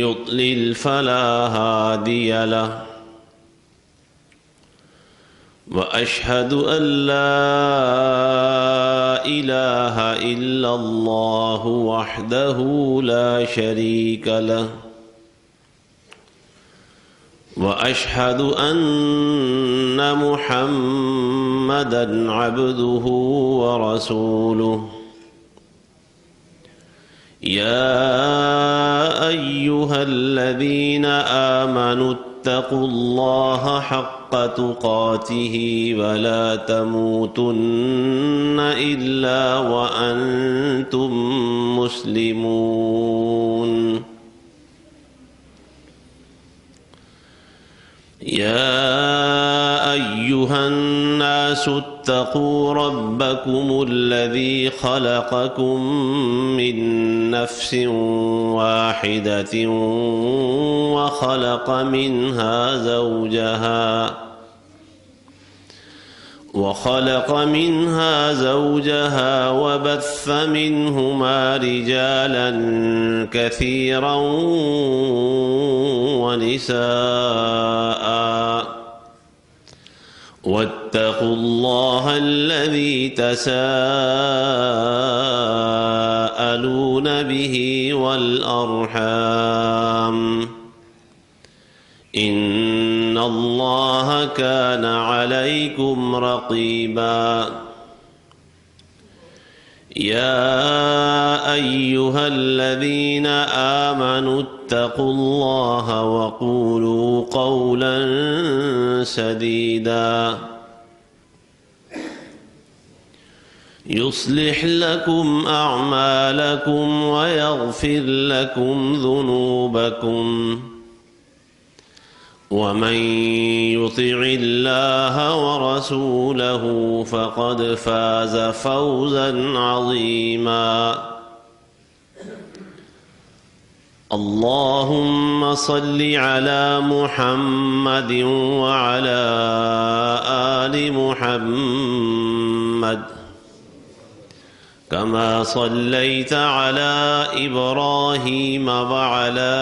يضلل فلا هادي له وأشهد أن لا إله إلا الله وحده لا شريك له وأشهد أن محمدًا عبده ورسوله يا أيها الذين آمنوا اتقوا الله حق تقاته ولا تموتن إلا وأنتم مسلمون يا أيها الناس اتقوا ربكم الذي خلقكم من نفس واحدة وخلق منها زوجها وبث منهما رجالا كثيرا ونساء واتقوا الله الذي تساءلون به والأرحام إن الله كان عليكم رقيبا يا أيها الذين آمنوا اتقوا الله وقولوا قولا سديدا يصلح لكم أعمالكم ويغفر لكم ذنوبكم ومن يطع الله ورسوله فقد فاز فوزا عظيما اللهم صل على محمد وعلى آل محمد كما صليت على إبراهيم وعلى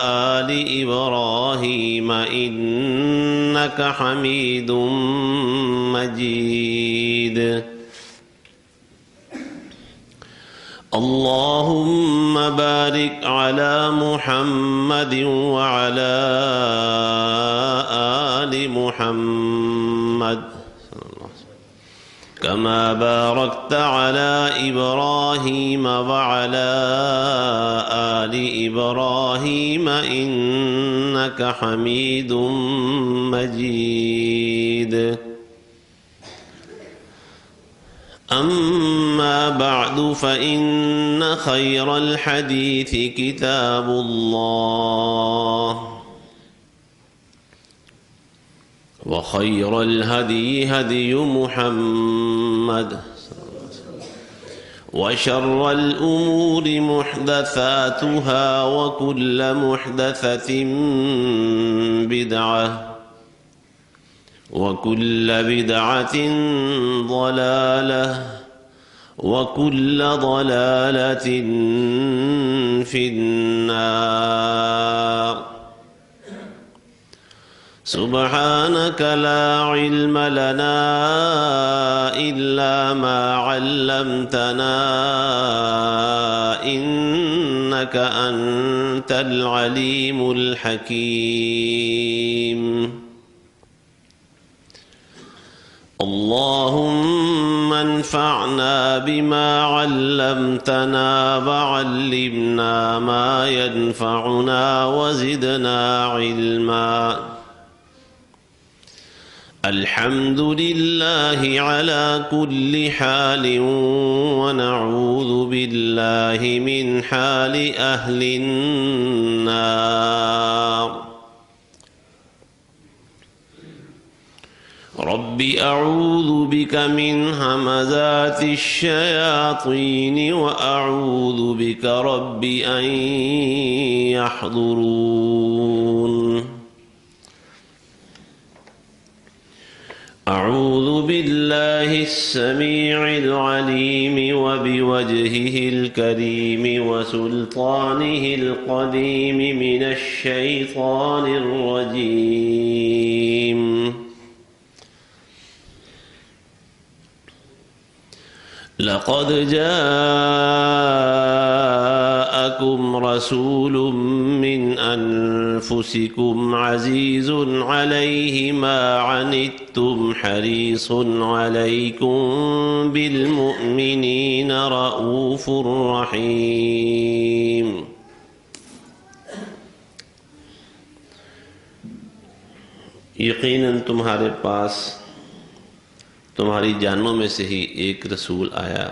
آل إبراهيم إنك حميد مجيد اللهم بارك على محمد وعلى آل محمد كما باركت على إبراهيم وعلى آل إبراهيم إنك حميد مجيد أما بعد فإن خير الحديث كتاب الله وخير الهدي هدي محمد وشر الأمور محدثاتها وكل محدثة بدعة وكل بدعة ضلالة وكل ضلالة في النار سبحانك لا علم لنا إلا ما علمتنا إنك أنت العليم الحكيم اللهم انفعنا بما علمتنا وعلمنا ما ينفعنا وزدنا علما الحمد لله على كل حال ونعوذ بالله من حال أهل النار رب أعوذ بك من همزات الشياطين وأعوذ بك رب أن يحضرون أعوذ بالله السميع العليم وبوجهه الكريم وسلطانه القديم من الشيطان الرجيم. لقد جاءكم رسول من أنفسكم عزيز عليه ما عنتم حريص عليكم بالمؤمنين رؤوف رحيم. یقیناً تمہارے پاس تمہاری جانوں میں سے ہی ایک رسول آیا،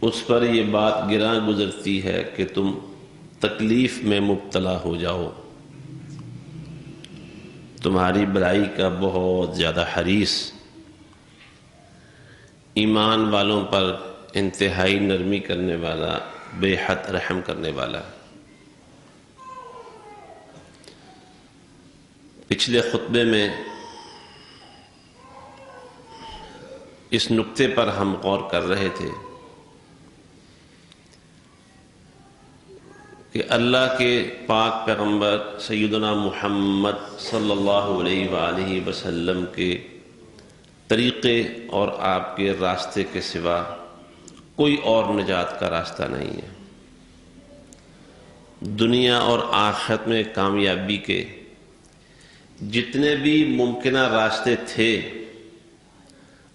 اس پر یہ بات گراں گزرتی ہے کہ تم تکلیف میں مبتلا ہو جاؤ، تمہاری بھلائی کا بہت زیادہ حریص، ایمان والوں پر انتہائی نرمی کرنے والا، بے حد رحم کرنے والا۔ پچھلے خطبے میں اس نقطے پر ہم غور کر رہے تھے کہ اللہ کے پاک پیغمبر سیدنا محمد صلی اللہ علیہ وآلہ وسلم کے طریقے اور آپ کے راستے کے سوا کوئی اور نجات کا راستہ نہیں ہے۔ دنیا اور آخرت میں کامیابی کے جتنے بھی ممکنہ راستے تھے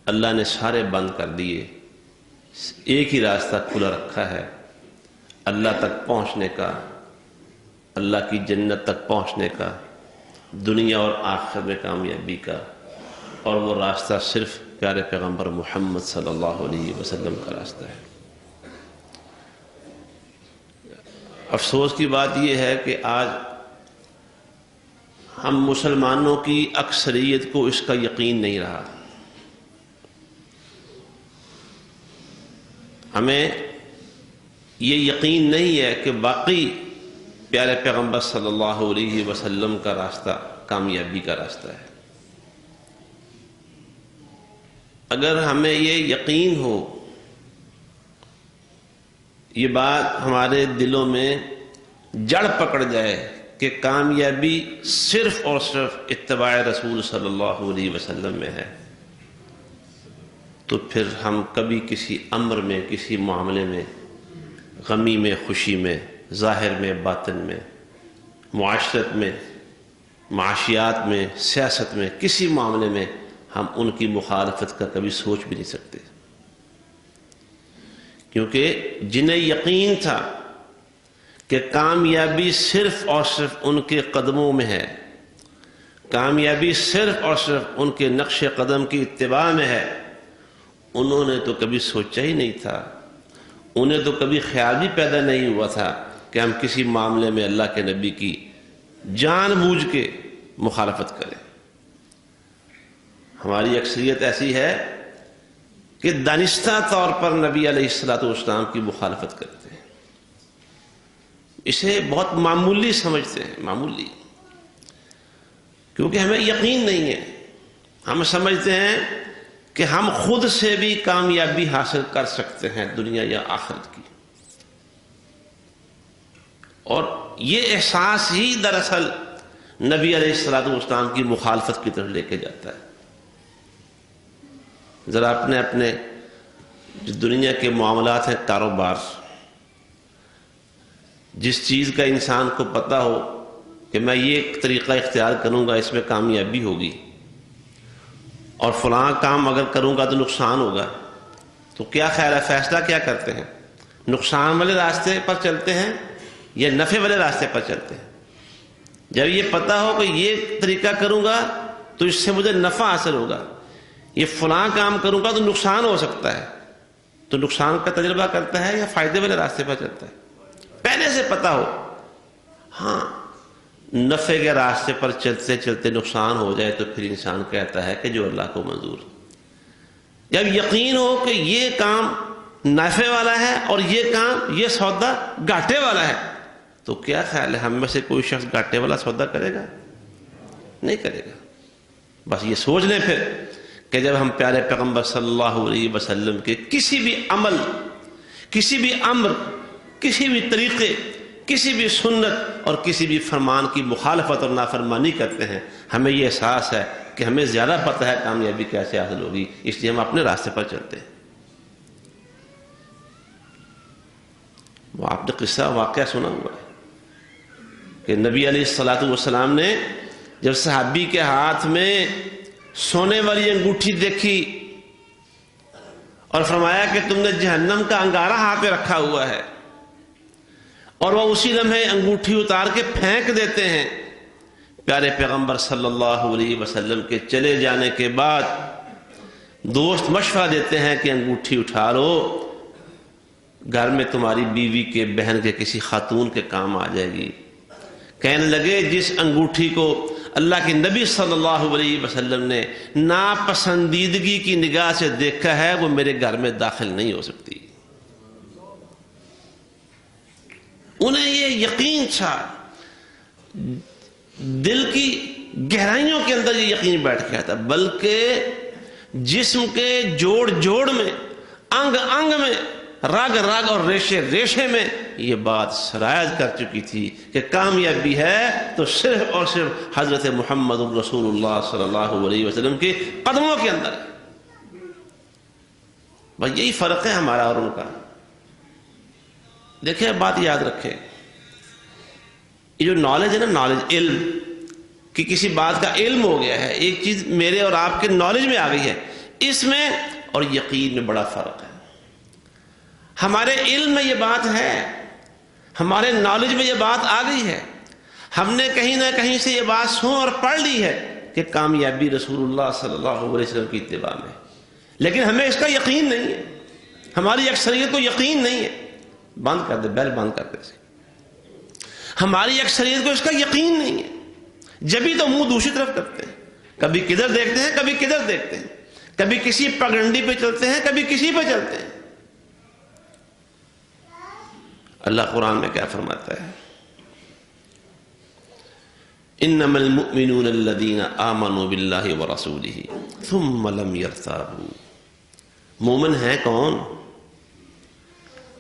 اللہ نے سارے بند کر دیے، ایک ہی راستہ کھلا رکھا ہے اللہ تک پہنچنے کا، اللہ کی جنت تک پہنچنے کا، دنیا اور آخرت میں کامیابی کا، اور وہ راستہ صرف پیارے پیغمبر محمد صلی اللہ علیہ وسلم کا راستہ ہے۔ افسوس کی بات یہ ہے کہ آج ہم مسلمانوں کی اکثریت کو اس کا یقین نہیں رہا۔ ہمیں یہ یقین نہیں ہے کہ واقعی پیارے پیغمبر صلی اللہ علیہ وسلم کا راستہ کامیابی کا راستہ ہے۔ اگر ہمیں یہ یقین ہو، یہ بات ہمارے دلوں میں جڑ پکڑ جائے کہ کامیابی صرف اور صرف اتباع رسول صلی اللہ علیہ وسلم میں ہے، تو پھر ہم کبھی کسی امر میں، کسی معاملے میں، غمی میں، خوشی میں، ظاہر میں، باطن میں، معاشرت میں، معاشیات میں، سیاست میں، کسی معاملے میں ہم ان کی مخالفت کا کبھی سوچ بھی نہیں سکتے، کیونکہ جنہیں یقین تھا کہ کامیابی صرف اور صرف ان کے قدموں میں ہے، کامیابی صرف اور صرف ان کے نقش قدم کی اتباع میں ہے، انہوں نے تو کبھی سوچا ہی نہیں تھا، انہیں تو کبھی خیال بھی پیدا نہیں ہوا تھا کہ ہم کسی معاملے میں اللہ کے نبی کی جان بوجھ کے مخالفت کریں۔ ہماری اکثریت ایسی ہے کہ دانستہ طور پر نبی علیہ السلام کی مخالفت کرتے ہیں، اسے بہت معمولی سمجھتے ہیں، معمولی، کیونکہ ہمیں یقین نہیں ہے۔ ہم سمجھتے ہیں کہ ہم خود سے بھی کامیابی حاصل کر سکتے ہیں دنیا یا آخرت کی، اور یہ احساس ہی دراصل نبی علیہ السلام کی مخالفت کی طرف لے کے جاتا ہے۔ ذرا اپنے جو دنیا کے معاملات ہیں، کاروبار، جس چیز کا انسان کو پتہ ہو کہ میں یہ طریقہ اختیار کروں گا اس میں کامیابی ہوگی، اور فلاں کام اگر کروں گا تو نقصان ہوگا، تو کیا خیال ہے فیصلہ کیا کرتے ہیں؟ نقصان والے راستے پر چلتے ہیں یا نفع والے راستے پر چلتے ہیں؟ جب یہ پتہ ہو کہ یہ طریقہ کروں گا تو اس سے مجھے نفع حاصل ہوگا، یہ فلاں کام کروں گا تو نقصان ہو سکتا ہے، تو نقصان کا تجربہ کرتا ہے یا فائدے والے راستے پر چلتا ہے؟ پہلے سے پتہ ہو، ہاں نفع کے راستے پر چلتے چلتے نقصان ہو جائے تو پھر انسان کہتا ہے کہ جو اللہ کو منظور۔ جب یقین ہو کہ یہ کام نفع والا ہے اور یہ کام، یہ سودا گھاٹے والا ہے، تو کیا خیال ہے ہم میں سے کوئی شخص گھاٹے والا سودا کرے گا؟ نہیں کرے گا. بس یہ سوچ لیں پھر کہ جب ہم پیارے پیغمبر صلی اللہ علیہ وسلم کے کسی بھی عمل، کسی بھی امر، کسی بھی طریقے، کسی بھی سنت اور کسی بھی فرمان کی مخالفت اور نافرمانی کرتے ہیں، ہمیں یہ احساس ہے کہ ہمیں زیادہ پتہ ہے کامیابی کیسے حاصل ہوگی، اس لیے ہم اپنے راستے پر چلتے ہیں. وہ آپ نے قصہ واقعہ سنا ہوا ہے کہ نبی علیہ الصلوۃ والسلام نے جب صحابی کے ہاتھ میں سونے والی انگوٹھی دیکھی اور فرمایا کہ تم نے جہنم کا انگارہ ہاتھ پہ رکھا ہوا ہے، اور وہ اسی لمحے انگوٹھی اتار کے پھینک دیتے ہیں. پیارے پیغمبر صلی اللہ علیہ وسلم کے چلے جانے کے بعد دوست مشورہ دیتے ہیں کہ انگوٹھی اٹھا لو، گھر میں تمہاری بیوی کے، بہن کے، کسی خاتون کے کام آ جائے گی. کہنے لگے جس انگوٹھی کو اللہ کے نبی صلی اللہ علیہ وسلم نے ناپسندیدگی کی نگاہ سے دیکھا ہے وہ میرے گھر میں داخل نہیں ہو سکتی. انہیں یہ یقین تھا، دل کی گہرائیوں کے اندر یہ یقین بیٹھ گیا تھا، بلکہ جسم کے جوڑ جوڑ میں، انگ انگ میں، رگ رگ اور ریشے ریشے میں یہ بات سرایت کر چکی تھی کہ کامیابی ہے تو صرف اور صرف حضرت محمد رسول اللہ صلی اللہ علیہ وسلم کے قدموں کے اندر ہے. بس یہی فرق ہے ہمارا اور ان کا. دیکھیں بات یاد رکھیں، یہ جو نالج ہے نا، نالج، علم کہ کسی بات کا علم ہو گیا ہے، ایک چیز میرے اور آپ کے نالج میں آ گئی ہے، اس میں اور یقین میں بڑا فرق ہے. ہمارے علم میں یہ بات ہے، ہمارے نالج میں یہ بات آ گئی ہے، ہم نے کہیں نہ کہیں سے یہ بات سن اور پڑھ لی ہے کہ کامیابی رسول اللہ صلی اللہ علیہ وسلم کی اتباع میں، لیکن ہمیں اس کا یقین نہیں ہے، ہماری اکثریت کو یقین نہیں ہے. بند کر دے، بیل بند کر دے. ہماری اکثریت کو اس کا یقین نہیں ہے، جبھی تو منہ دوسری طرف کرتے ہیں، کبھی کدھر دیکھتے ہیں، کبھی کدھر دیکھتے ہیں، کبھی کسی پگڈنڈی پہ چلتے ہیں، کبھی کسی پہ چلتے ہیں. اللہ قرآن میں کیا فرماتا ہے؟ انما المؤمنون الذین آمنوا باللہ ورسولہ ثم لم یرتابوا. مومن ہے کون؟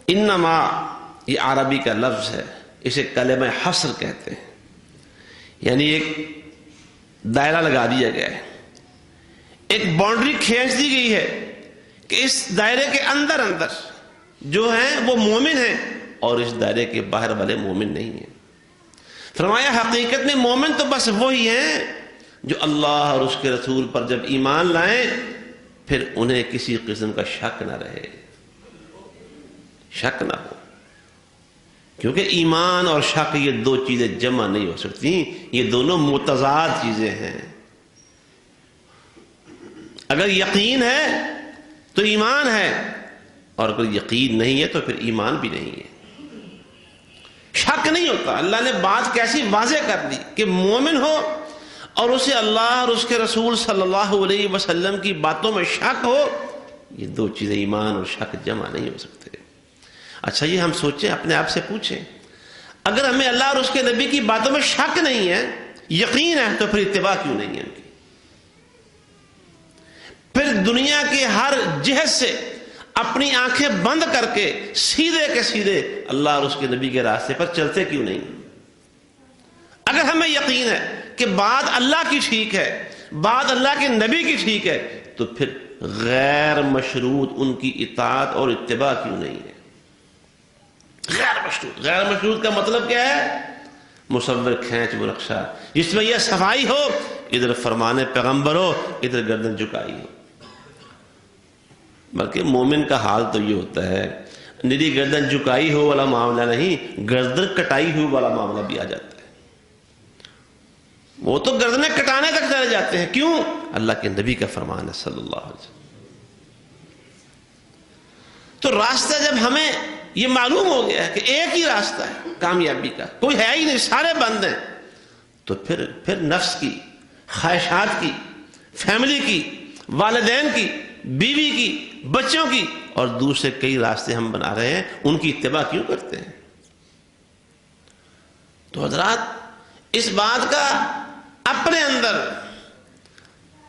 انما یہ عربی کا لفظ ہے، اسے کلمہ حصر کہتے ہیں، یعنی ایک دائرہ لگا دیا گیا ہے، ایک باؤنڈری کھینچ دی گئی ہے کہ اس دائرے کے اندر اندر جو ہیں وہ مومن ہیں اور اس دائرے کے باہر والے مومن نہیں ہیں. فرمایا حقیقت میں مومن تو بس وہی ہیں جو اللہ اور اس کے رسول پر جب ایمان لائیں پھر انہیں کسی قسم کا شک نہ رہے، شک نہ ہو، کیونکہ ایمان اور شک یہ دو چیزیں جمع نہیں ہو سکتی، یہ دونوں متضاد چیزیں ہیں. اگر یقین ہے تو ایمان ہے، اور اگر یقین نہیں ہے تو پھر ایمان بھی نہیں ہے. شک نہیں ہوتا. اللہ نے بات کیسی واضح کر دی کہ مومن ہو اور اسے اللہ اور اس کے رسول صلی اللہ علیہ وسلم کی باتوں میں شک ہو، یہ دو چیزیں ایمان اور شک جمع نہیں ہو سکتے. اچھا یہ ہم سوچیں، اپنے آپ سے پوچھیں، اگر ہمیں اللہ اور اس کے نبی کی باتوں میں شک نہیں ہے، یقین ہے، تو پھر اتباع کیوں نہیں ہے ان کی؟ پھر دنیا کی ہر جہت سے اپنی آنکھیں بند کر کے سیدھے کے سیدھے اللہ اور اس کے نبی کے راستے پر چلتے کیوں نہیں؟ اگر ہمیں یقین ہے کہ بات اللہ کی ٹھیک ہے، بات اللہ کے نبی کی ٹھیک ہے، تو پھر غیر مشروط ان کی اطاعت اور اتباع کیوں نہیں ہے؟ غیر مشروط. غیر مشروط کا مطلب کیا ہے؟ مصور کھینچ وہ نقشہ جس میں یہ صفائی ہو، ادھر فرمان پیغمبر ہو، ادھر گردن جھکائی ہو. بلکہ مومن کا حال تو یہ ہوتا ہے، نری گردن جھکائی ہو والا معاملہ نہیں، گردن کٹائی ہو والا معاملہ بھی آ جاتا ہے. وہ تو گردنیں کٹانے تک چلے جاتے ہیں. کیوں؟ اللہ کے نبی کا فرمان ہے صلی اللہ علیہ وسلم. تو راستہ جب ہمیں یہ معلوم ہو گیا ہے کہ ایک ہی راستہ ہے کامیابی کا، کوئی ہے ہی نہیں، سارے بند ہیں، تو پھر نفس کی، خواہشات کی، فیملی کی، والدین کی، بیوی کی، بچوں کی اور دوسرے کئی راستے ہم بنا رہے ہیں، ان کی اتباع کیوں کرتے ہیں؟ تو حضرات اس بات کا اپنے اندر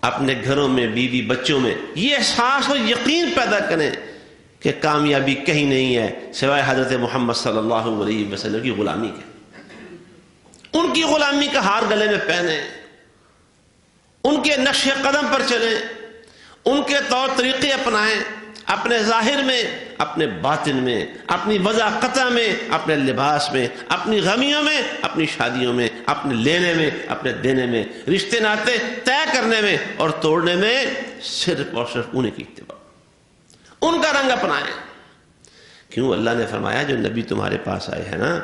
اپنے گھروں میں بیوی بچوں میں یہ احساس اور یقین پیدا کریں کہ کامیابی کہیں نہیں ہے سوائے حضرت محمد صلی اللہ علیہ وسلم کی غلامی کے. ان کی غلامی کا ہار گلے میں پہنیں، ان کے نقش قدم پر چلیں، ان کے طور طریقے اپنائیں، اپنے ظاہر میں، اپنے باطن میں، اپنی وضع قطع میں، اپنے لباس میں، اپنی غمیوں میں، اپنی شادیوں میں، اپنے لینے میں، اپنے دینے میں، رشتے ناطے طے کرنے میں اور توڑنے میں صرف اور صرف انہیں کی اتباع، ان کا رنگ اپنائیں. کیوں؟ اللہ نے فرمایا جو نبی تمہارے پاس آئے ہیں نا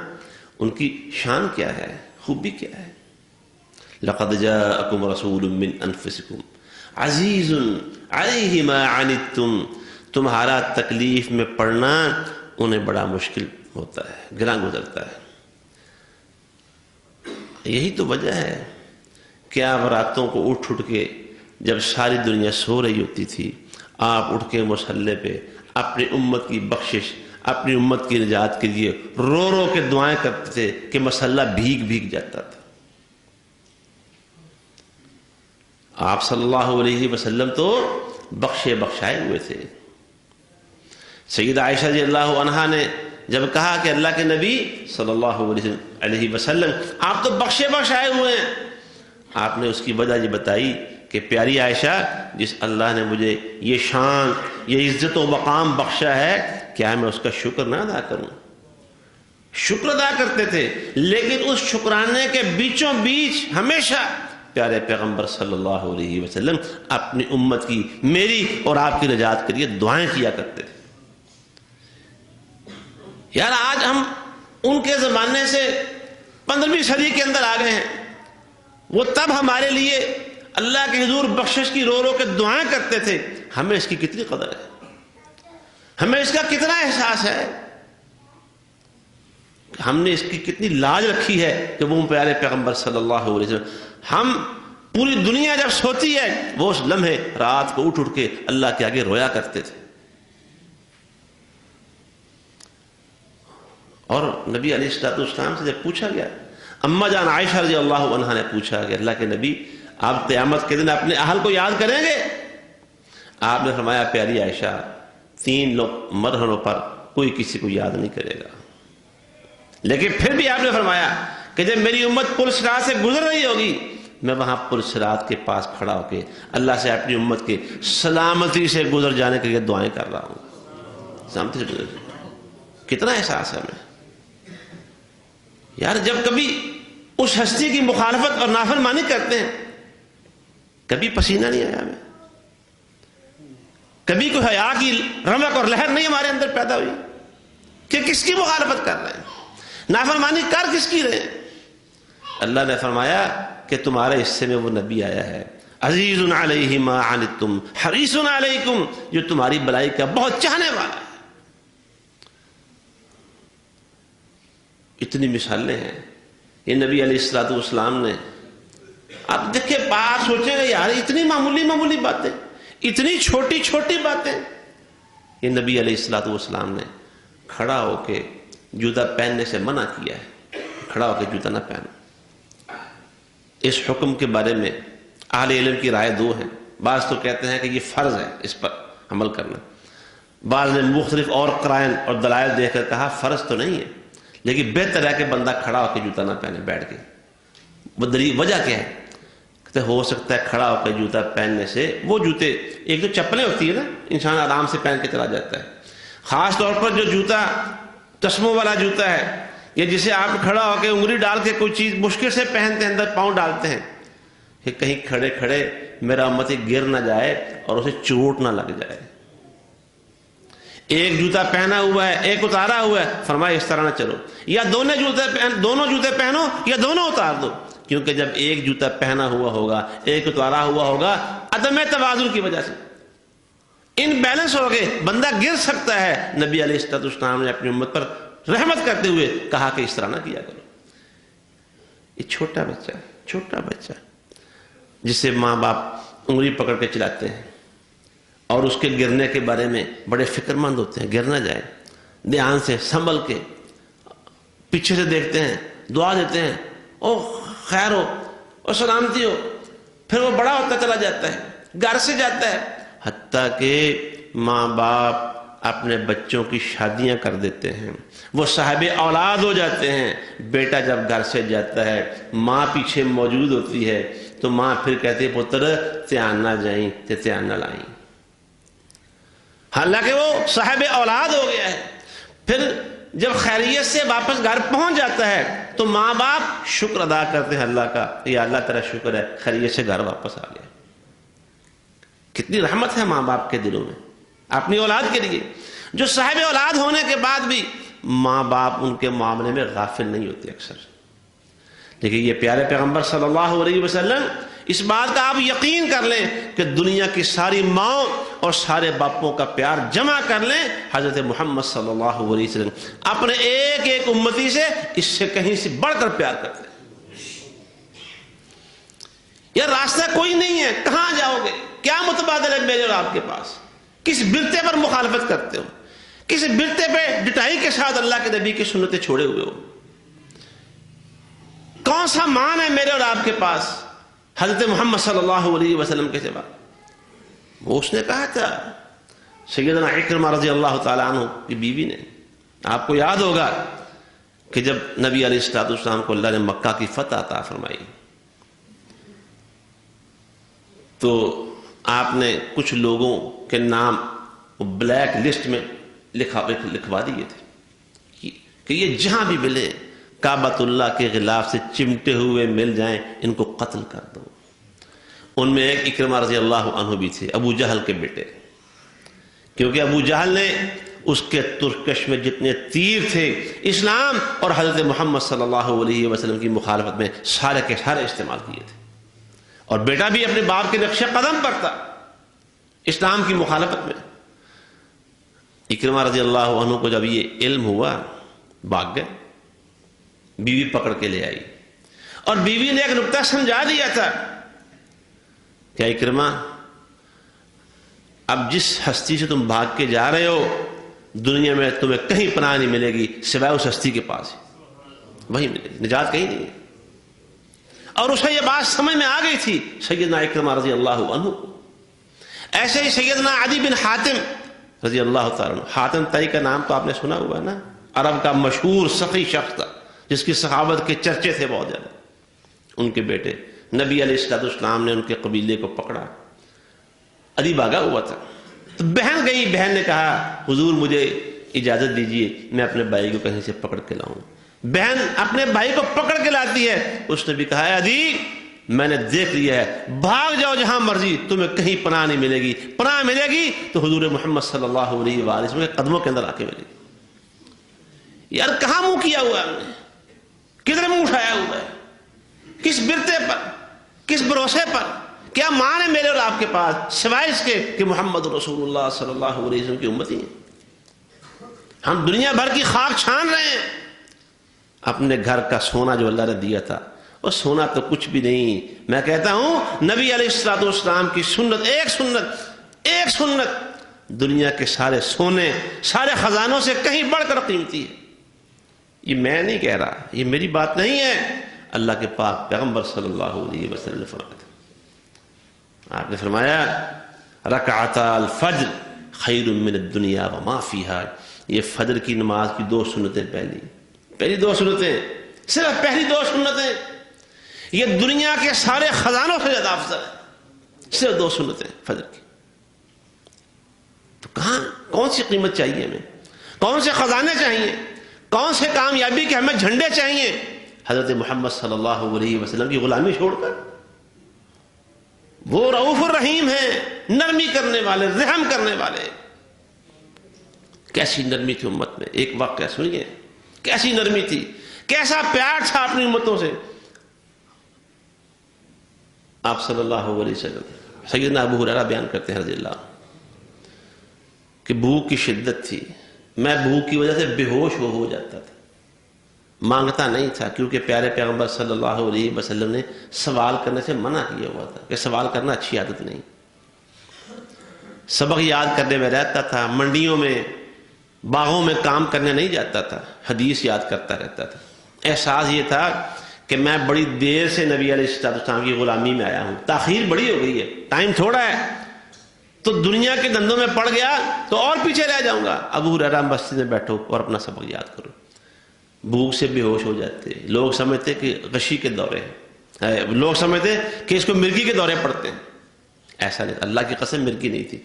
ان کی شان کیا ہے، خوبی کیا ہے. لقد جاءکم رسول من انفسکم عزیز علیہ ما عنتم، تمہارا تکلیف میں پڑنا انہیں بڑا مشکل ہوتا ہے، گراں گزرتا ہے. یہی تو وجہ ہے کہ آپ راتوں کو اٹھ کے جب ساری دنیا سو رہی ہوتی تھی آپ اٹھ کے مصلی پہ اپنی امت کی بخشش، اپنی امت کی نجات کے لیے رو رو کے دعائیں کرتے تھے کہ مصلی بھیگ بھیگ جاتا تھا. آپ صلی اللہ علیہ وسلم تو بخشے بخشائے ہوئے تھے. سیدہ عائشہ رضی اللہ عنہا نے جب کہا کہ اللہ کے نبی صلی اللہ علیہ وسلم آپ تو بخشے بخشائے ہوئے ہیں، آپ نے اس کی وجہ یہ بتائی کہ پیاری عائشہ جس اللہ نے مجھے یہ شان، یہ عزت و مقام بخشا ہے، کیا میں اس کا شکر نہ ادا کروں؟ شکر ادا کرتے تھے، لیکن اس شکرانے کے بیچوں بیچ ہمیشہ پیارے پیغمبر صلی اللہ علیہ وسلم اپنی امت کی، میری اور آپ کی نجات کے لیے دعائیں کیا کرتے تھے. یار آج ہم ان کے زمانے سے 15ویں صدی کے اندر آ گئے ہیں. وہ تب ہمارے لیے اللہ کے حضور بخشش کی رو رو کے دعائیں کرتے تھے. ہمیں اس کی کتنی قدر ہے، ہمیں اس کا کتنا احساس ہے، ہم نے اس کی کتنی لاج رکھی ہے کہ وہ پیارے پیغمبر صلی اللہ علیہ وسلم. ہم پوری دنیا جب سوتی ہے وہ اس لمحے رات کو اٹھ کے اللہ کے آگے رویا کرتے تھے. اور نبی علیہ السلام سے جب پوچھا گیا، اما جان عائشہ رضی اللہ عنہا نے پوچھا کہ اللہ کے نبی آپ قیامت کے دن اپنے اہل کو یاد کریں گے؟ آپ نے فرمایا پیاری عائشہ 3 مرحلوں پر کوئی کسی کو یاد نہیں کرے گا، لیکن پھر بھی آپ نے فرمایا کہ جب میری امت پل صراط سے گزر رہی ہوگی میں وہاں پل صراط کے پاس کھڑا ہو کے اللہ سے اپنی امت کے سلامتی سے گزر جانے کے لیے دعائیں کر رہا ہوں. سلامتی سے گزر جانے کتنا احساس ہے ہمیں یار. جب کبھی اس ہستی کی مخالفت اور نافرمانی کرتے ہیں کبھی پسینہ نہیں آیا ہمیں، کبھی کوئی حیا کی رمق اور لہر نہیں ہمارے اندر پیدا ہوئی کہ کس کی مخالفت کر رہے ہیں، نافرمانی کر کس کی رہے ہیں. اللہ نے فرمایا کہ تمہارے حصے میں وہ نبی آیا ہے عزیز علیہ ما عنتم حریص علیکم، جو تمہاری بلائی کا بہت چاہنے والا ہے. اتنی مثالیں ہیں یہ نبی علیہ السلام نے. آپ دیکھیں بات سوچیں گے یار اتنی معمولی معمولی باتیں، اتنی چھوٹی چھوٹی باتیں. یہ نبی علیہ السلام نے کھڑا ہو کے جوتا پہننے سے منع کیا ہے، کھڑا ہو کے جوتا نہ پہنو. اس حکم کے بارے میں اہل علم کی رائے 2 ہیں. بعض تو کہتے ہیں کہ یہ فرض ہے اس پر عمل کرنا، بعض نے مختلف اور قرائن اور دلائل دیکھ کر کہا فرض تو نہیں ہے لیکن بہتر ہے کہ بندہ کھڑا ہو کے جوتا نہ پہنے بیٹھ کے. وہ وجہ کیا ہے؟ کہتے ہو سکتا ہے کھڑا ہو کے جوتا پہننے سے وہ جوتے، ایک تو چپلیں ہوتی ہے نا انسان آرام سے پہن کے چلا جاتا ہے، خاص طور پر جو جوتا تسموں والا جوتا ہے یا جسے آپ کھڑا ہو کے انگلی ڈال کے کوئی چیز مشکل سے پہنتے ہیں، اندر پاؤں ڈالتے ہیں کہ کہیں کھڑے کھڑے میرا امتی گر نہ جائے اور اسے چوٹ نہ لگ جائے. ایک جوتا پہنا ہوا ہے ایک اتارا ہوا ہے، فرمایا اس طرح نہ چلو، یا دونوں جوتے پہنو یا دونوں اتار دو، کیونکہ جب ایک جوتا پہنا ہوا ہوگا ایک اتارا ہوا ہوگا عدم توازن کی وجہ سے ان بیلنس ہو گئے، بندہ گر سکتا ہے. نبی علیہ السلام نے اپنی امت پر رحمت کرتے ہوئے کہا کہ اس طرح نہ کیا کرو. یہ چھوٹا بچہ جسے ماں باپ انگلی پکڑ کے چلاتے ہیں اور اس کے گرنے کے بارے میں بڑے فکر مند ہوتے ہیں، گر نہ جائے، دھیان سے سنبھل کے پیچھے سے دیکھتے ہیں، دعا دیتے ہیں او خیر ہو، اور سلامتی ہو. پھر وہ بڑا ہوتا چلا جاتا ہے, گھر سے جاتا ہے, حتیٰ کہ ماں باپ اپنے بچوں کی شادیاں کر دیتے ہیں, وہ صاحب اولاد ہو جاتے ہیں. بیٹا جب گھر سے جاتا ہے, ماں پیچھے موجود ہوتی ہے, تو ماں پھر کہتی ہے پتر تیان نہ جائیں تے تیان نہ لائیں, حالانکہ وہ صاحب اولاد ہو گیا ہے. پھر جب خیریت سے واپس گھر پہنچ جاتا ہے تو ماں باپ شکر ادا کرتے ہیں اللہ کا, یا اللہ تیرا شکر ہے خیریت سے گھر واپس آ گیا. کتنی رحمت ہے ماں باپ کے دلوں میں اپنی اولاد کے لیے. جو صاحب اولاد ہونے کے بعد بھی ماں باپ ان کے معاملے میں غافل نہیں ہوتے اکثر. لیکن یہ پیارے پیغمبر صلی اللہ علیہ وسلم, اس بات کا آپ یقین کر لیں کہ دنیا کی ساری ماں اور سارے باپوں کا پیار جمع کر لیں, حضرت محمد صلی اللہ علیہ وسلم اپنے ایک ایک امتی سے اس سے کہیں سے بڑھ کر پیار کرتے ہیں. یہ راستہ کوئی نہیں ہے, کہاں جاؤ گے, کیا متبادل ہے میرے اور آپ کے پاس, کس برتے پر مخالفت کرتے ہو, کس برتے پہ ڈٹائی کے ساتھ اللہ کے نبی کی سنتیں چھوڑے ہوئے ہو, کون سا مان ہے میرے اور آپ کے پاس حضرت محمد صلی اللہ علیہ وسلم کے سوا. وہ اس نے کہا تھا سیدنا اکرمہ رضی اللہ تعالیٰ عنہ کی بیوی نے, آپ کو یاد ہوگا کہ جب نبی علیہ السلام کو اللہ نے مکہ کی فتح عطا فرمائی تو آپ نے کچھ لوگوں کے نام بلیک لسٹ میں لکھوا دیے تھے کہ یہ جہاں بھی ملے کعبۃ اللہ کے غلاف سے چمٹے ہوئے مل جائیں, ان کو قتل کر دو. ان میں ایک اکرمہ رضی اللہ عنہ بھی تھے, ابو جہل کے بیٹے, کیونکہ ابو جہل نے اس کے ترکش میں جتنے تیر تھے اسلام اور حضرت محمد صلی اللہ علیہ وسلم کی مخالفت میں سارے کے سارے استعمال کیے تھے. اور بیٹا بھی اپنے باپ کے نقش قدم پر تھا اسلام کی مخالفت میں. اکرمہ رضی اللہ عنہ کو جب یہ علم ہوا بھاگ گئے, بیوی پکڑ کے لے آئی, اور بیوی نے ایک نقطہ سمجھا دیا تھا کہ اکرمہ اب جس ہستی سے تم بھاگ کے جا رہے ہو دنیا میں تمہیں کہیں پناہ نہیں ملے گی سوائے اس ہستی کے پاس, وہی ملے گی, نجات کہیں نہیں. اور اسے یہ بات سمجھ میں آ گئی تھی سیدنا اکرمہ رضی اللہ عنہ. ایسے ہی سیدنا عدی بن حاتم رضی اللہ تعالیٰ عنہ, حاتم طائی کا نام تو آپ نے سنا ہوا نا, عرب کا مشہور سخی شخص تھا جس کی صحابت کے چرچے تھے بہت زیادہ. ان کے بیٹے نبی علیہ السلام نے ان کے قبیلے کو پکڑا, عدی بھاگا ہوا تھا, تو بہن گئی, بہن نے کہا حضور مجھے اجازت دیجیے میں اپنے بھائی کو کہیں سے پکڑ کے لاؤں. بہن اپنے بھائی کو پکڑ کے لاتی ہے, اس نے بھی کہا ہے عدی میں نے دیکھ لیا ہے, بھاگ جاؤ جہاں مرضی, تمہیں کہیں پناہ نہیں ملے گی, پناہ ملے گی تو حضور محمد صلی اللہ علیہ وآلہ وسلم کے قدموں کے اندر آ کے ملے گی. یار کہاں منہ کیا ہوا ہے ہم نے, کدھر منہ اٹھایا ہوا ہے, کس برتے پر, کس بھروسے پر, کیا مان ہے میرے اور آپ کے پاس سوائے اس کے کہ محمد رسول اللہ صلی اللہ علیہ وسلم کی امتی ہیں. ہم دنیا بھر کی خاک چھان رہے ہیں, اپنے گھر کا سونا جو اللہ نے دیا تھا وہ سونا تو کچھ بھی نہیں. میں کہتا ہوں نبی علیہ السلام کی سنت, ایک سنت دنیا کے سارے سونے سارے خزانوں سے کہیں بڑھ کر قیمتی ہے. یہ میں نہیں کہہ رہا, یہ میری بات نہیں ہے, اللہ کے پاک پیغمبر صلی اللہ علیہ وسلم نے فرمایا تھا. آپ نے فرمایا رکعتا الفجر خیر من الدنیا وما فیہا, یہ فجر کی نماز کی 2 سنتیں, پہلی 2 سنتیں, صرف پہلی 2 سنتیں یہ دنیا کے سارے خزانوں سے زیادہ افضل ہے, صرف 2 سنتیں فجر کی. تو کہاں کون سی قیمت چاہیے ہمیں, کون سے خزانے چاہیے, کون سے کامیابی کے ہمیں جھنڈے چاہیے حضرت محمد صلی اللہ علیہ وسلم کی غلامی چھوڑ کر. وہ رؤوف الرحیم ہیں, نرمی کرنے والے, رحم کرنے والے. کیسی نرمی تھی امت میں, ایک واقعہ سنیے, کیسی نرمی تھی, کیسا پیار تھا اپنی امتوں سے. آپ صلی اللہ علیہ وسلم, سیدنا ابو ہریرہ بیان کرتے ہیں رضی اللہ کہ بھوک کی شدت تھی, میں بھوک کی وجہ سے بے ہوش ہو جاتا تھا, مانگتا نہیں تھا, کیونکہ پیارے پیغمبر صلی اللہ علیہ وسلم نے سوال کرنے سے منع کیا ہوا تھا کہ سوال کرنا اچھی عادت نہیں. سبق یاد کرنے میں رہتا تھا, منڈیوں میں باغوں میں کام کرنے نہیں جاتا تھا, حدیث یاد کرتا رہتا تھا. احساس یہ تھا کہ میں بڑی دیر سے نبی علیہ السلام کی غلامی میں آیا ہوں، تاخیر بڑی ہو گئی ہے، ٹائم تھوڑا ہے، تو دنیا کے دندوں میں پڑ گیا تو اور پیچھے رہ جاؤں گا۔ ابو ہریرہ مسجد میں بیٹھو اور اپنا سبق یاد کرو۔ بھوک سے بے ہوش ہو جاتے، لوگ سمجھتے کہ غشی کے دورے ہیں، لوگ سمجھتے کہ اس کو مرگی کے دورے پڑتے ہیں، ایسا نہیں، اللہ کی قسم مرگی نہیں تھی،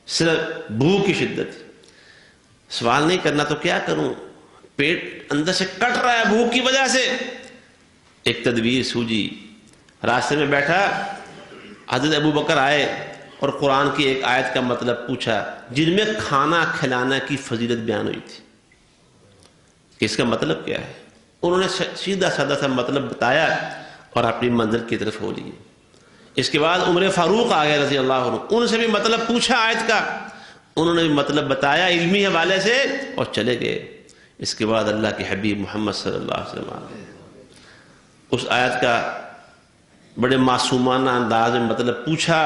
صرف بھوک کی شدت تھی۔ سوال نہیں کرنا تو کیا کروں، پیٹ اندر سے کٹ رہا ہے بھوک کی وجہ سے۔ ایک تدبیر سوجی، راستے میں بیٹھا، حضرت ابو بکر آئے اور قرآن کی ایک آیت کا مطلب پوچھا جن میں کھانا کھلانا کی فضیلت بیان ہوئی تھی، اس کا مطلب کیا ہے؟ انہوں نے سیدھا سادہ سا مطلب بتایا اور اپنی منزل کی طرف ہو لیے۔ اس کے بعد عمر فاروق آ گئے رضی اللہ عنہ، ان سے بھی مطلب پوچھا آیت کا، انہوں نے بھی مطلب بتایا علمی حوالے سے اور چلے گئے۔ اس کے بعد اللہ کے حبیب محمد صلی اللہ علیہ وسلم آ گئے، اس آیت کا بڑے معصومانہ انداز میں مطلب پوچھا۔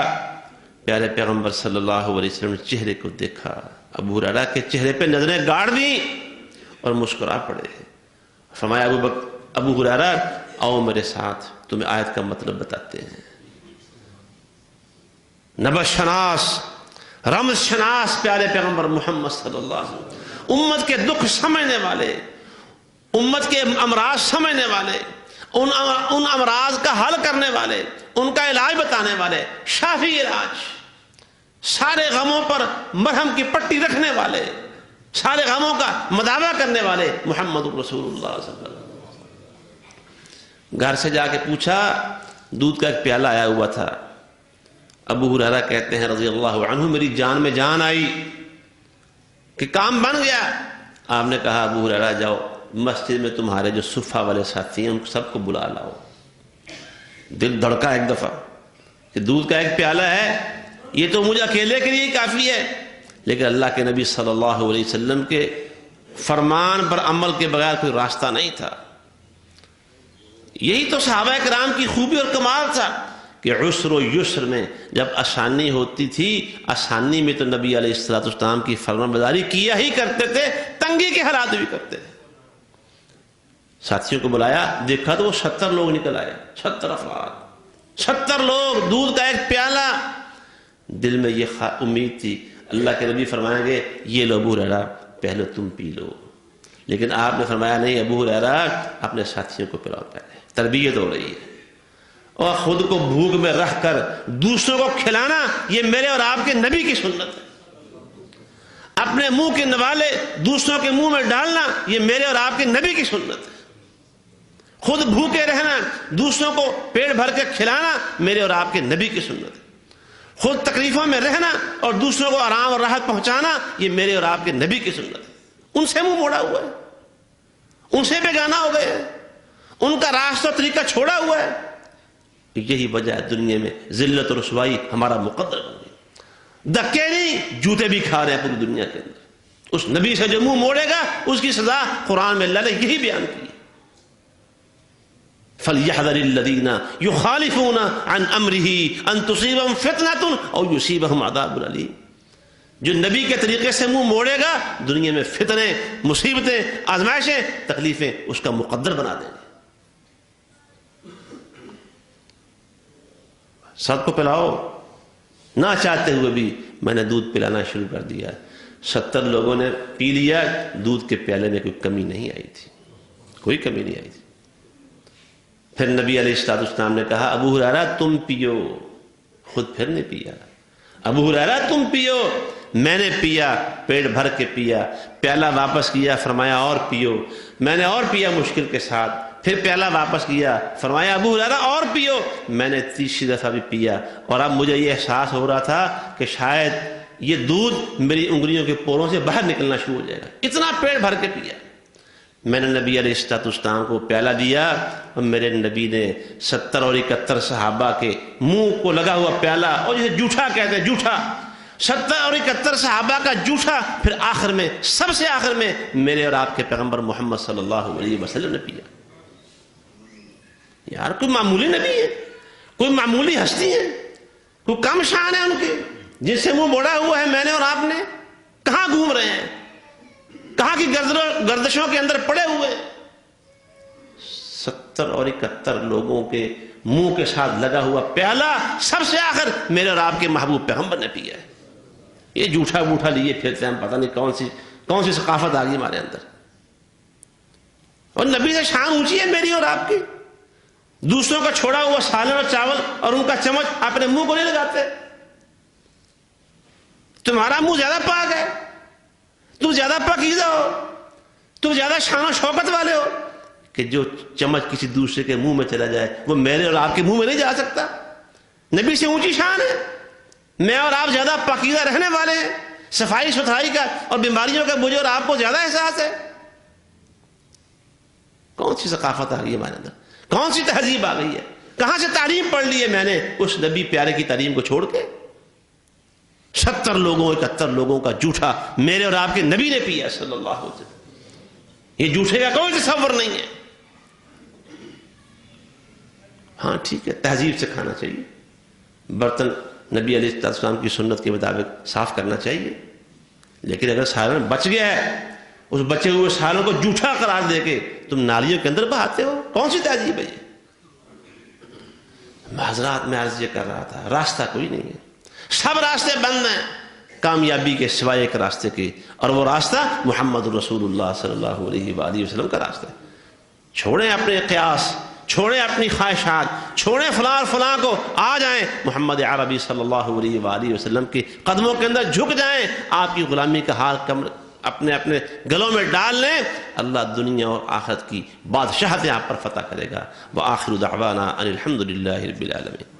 پیارے پیغمبر صلی اللہ علیہ وسلم نے چہرے کو دیکھا، ابو ہریرہ کے چہرے پہ نظریں گاڑ دیں اور مسکرا پڑے۔ فرمایا ابو ہریرہ آؤ میرے ساتھ، تمہیں آیت کا مطلب بتاتے ہیں۔ نبض شناس، رمز شناس پیارے پیغمبر محمد صلی اللہ علیہ وسلم، امت کے دکھ سمجھنے والے، امت کے امراض سمجھنے والے، ان امراض کا حل کرنے والے، ان کا علاج بتانے والے، شافی علاج، سارے غموں پر مرہم کی پٹی رکھنے والے، سارے غموں کا مداوع کرنے والے محمد رسول اللہ صلی اللہ علیہ وسلم۔ گھر سے جا کے پوچھا، دودھ کا ایک پیالہ آیا ہوا تھا۔ ابو ہریرہ کہتے ہیں رضی اللہ عنہ میری جان میں جان آئی کہ کام بن گیا۔ آپ نے کہا ابو ہریرہ جاؤ مسجد میں تمہارے جو صفہ والے ساتھی ہیں ان سب کو بلا لاؤ۔ دل دھڑکا ایک دفعہ کہ دودھ کا ایک پیالہ ہے، یہ تو مجھے اکیلے کے لیے کافی ہے، لیکن اللہ کے نبی صلی اللہ علیہ وسلم کے فرمان پر عمل کے بغیر کوئی راستہ نہیں تھا۔ یہی تو صحابہ کرام کی خوبی اور کمال تھا کہ عسر و یسر میں جب آسانی ہوتی تھی، آسانی میں تو نبی علیہ السلام کی فرمانبرداری کیا ہی کرتے تھے، تنگی کے حالات بھی کرتے تھے۔ ساتھیوں کو بلایا، دیکھا تو وہ 70 لوگ نکل آئے، 70 افراد، 70 لوگ، دودھ کا ایک پیالہ۔ دل میں یہ امید تھی اللہ کے نبی فرمائیں گے یہ لو ابو ہریرہ پہلے تم پی لو، لیکن آپ نے فرمایا نہیں ابو ہریرہ اپنے ساتھیوں کو پلاؤ، پہلے تربیت ہو رہی ہے۔ اور خود کو بھوک میں رکھ کر دوسروں کو کھلانا یہ میرے اور آپ کے نبی کی سنت ہے۔ اپنے منہ کے نوالے دوسروں کے منہ میں ڈالنا یہ میرے اور آپ کے نبی کی سنت ہے۔ خود بھوکے رہنا، دوسروں کو پیٹ بھر کے کھلانا میرے اور آپ کے نبی کی سنت ہے۔ خود تکلیفوں میں رہنا اور دوسروں کو آرام اور راحت پہنچانا یہ میرے اور آپ کے نبی کی سنت ہے۔ ان سے منہ موڑا ہوا ہے، ان سے بیگانہ ہو گئے ہیں، ان کا راستہ و طریقہ چھوڑا ہوا ہے۔ یہی وجہ ہے دنیا میں ذلت اور رسوائی ہمارا مقدر بن گئی۔ دھکے نہیں، جوتے بھی کھا رہے ہیں پوری دنیا کے اندر۔ اس نبی سے جو منہ موڑے گا اس کی سزا قرآن میں اللہ نے یہی بیان کی۔ فَلْيَحْذَرِ الَّذِينَ يُخَالِفُونَ عَنْ أَمْرِهِ أَن تُصِيبَهُمْ فِتْنَةٌ أَوْ يُصِيبَهُمْ عَذَابٌ أَلِيمٌ۔ جو نبی کے طریقے سے منہ موڑے گا دنیا میں فتنے، مصیبتیں، آزمائشیں، تکلیفیں اس کا مقدر بنا دیں گے۔ سب کو پلاؤ، نہ چاہتے ہوئے بھی میں نے دودھ پلانا شروع کر دیا۔ 70 لوگوں نے پی لیا، دودھ کے پیالے میں کوئی کمی نہیں آئی تھی، کوئی کمی نہیں آئی تھی۔ پھر نبی علیہ السلام نے کہا ابو ہریرہ تم پیو، خود پھر نے پیا۔ ابو ہریرہ تم پیو، میں نے پیا، پیٹ بھر کے پیا، پیالہ واپس کیا، فرمایا اور پیو، میں نے اور پیا مشکل کے ساتھ، پھر پیالہ واپس کیا، فرمایا ابو ہریرہ اور پیو، میں نے تیسری دفعہ بھی پیا، اور اب مجھے یہ احساس ہو رہا تھا کہ شاید یہ دودھ میری انگلیوں کے پوروں سے باہر نکلنا شروع ہو جائے گا، اتنا پیٹ بھر کے پیا۔ میں نے نبی علیہ السلام کو پیالہ دیا اور میرے نبی نے 70 اور 71 صحابہ کے منہ کو لگا ہوا پیالہ، اور جسے جوٹھا کہتے ہیں، جوٹھا، 70 اور 71 صحابہ کا جوٹھا، پھر آخر میں سب سے آخر میں میرے اور آپ کے پیغمبر محمد صلی اللہ علیہ وسلم نے پیا۔ یار کوئی معمولی نبی ہے، کوئی معمولی ہستی ہے، کوئی کم شان ہے ان کے، جس سے منہ موڑا ہوا ہے میں نے اور آپ نے؟ کہاں گھوم رہے ہیں، کہاں کی گردشوں کے اندر پڑے ہوئے؟ 70 70 اور 71 لوگوں کے منہ کے ساتھ لگا ہوا پیالہ سب سے آخر میرے اور آپ کے محبوب پیغمبر نے پیا ہے. یہ جھوٹا بوٹھا لیے پھرتے ہیں، ہم پتہ نہیں کون سی ثقافت آ گئی ہمارے اندر. اور نبی سے شان اونچی ہے میری اور آپ کی. دوسروں کا چھوڑا ہوا سالن اور چاول اور ان کا چمچ اپنے منہ کو نہیں لگاتے. تمہارا منہ زیادہ پاک ہے، تم زیادہ پاکیزہ ہو، تم زیادہ شان و شوکت والے ہو کہ جو چمچ کسی دوسرے کے منہ میں چلا جائے وہ میرے اور آپ کے منہ میں نہیں جا سکتا. نبی سے اونچی شان ہے. میں اور آپ زیادہ پاکیزہ رہنے والے ہیں، صفائی ستھرائی کا اور بیماریوں کا مجھے اور آپ کو زیادہ احساس ہے. کون سی ثقافت آ گئی ہے ہمارے اندر؟ کون سی تہذیب آ گئی ہے؟ کہاں سے تعلیم پڑھ لی ہے میں نے اس نبی پیارے کی تعلیم کو چھوڑ کے؟ 70 لوگوں 71 لوگوں کا جھوٹا میرے اور آپ کے نبی نے پیا صلی اللہ علیہ وسلم. یہ جھوٹے کا کوئی تصور نہیں ہے. ہاں ٹھیک ہے، تہذیب سے کھانا چاہیے، برتن نبی علیہ السلام کی سنت کے مطابق صاف کرنا چاہیے. لیکن اگر سالن بچ گیا ہے، اس بچے ہوئے سالن کو جھوٹا قرار دے کے تم نالیوں کے اندر بہاتے ہو، کون سی تہذیب ہے یہ؟ معذرات میں عرض یہ کر رہا تھا، راستہ کوئی نہیں ہے، سب راستے بند ہیں کامیابی کے سوائے ایک راستے کے، اور وہ راستہ محمد رسول اللہ صلی اللہ علیہ وآلہ وسلم کا راستہ ہے. چھوڑیں اپنے قیاس، چھوڑیں اپنی خواہشات، چھوڑیں فلاں اور فلاں کو، آ جائیں محمد عربی صلی اللہ علیہ وآلہ وسلم کے قدموں کے اندر جھک جائیں. آپ کی غلامی کا حال اپنے گلوں میں ڈال لیں. اللہ دنیا اور آخرت کی بادشاہتیں آپ پر فتح کرے گا. وآخر دعوانا ان الحمد للہ رب العالمین.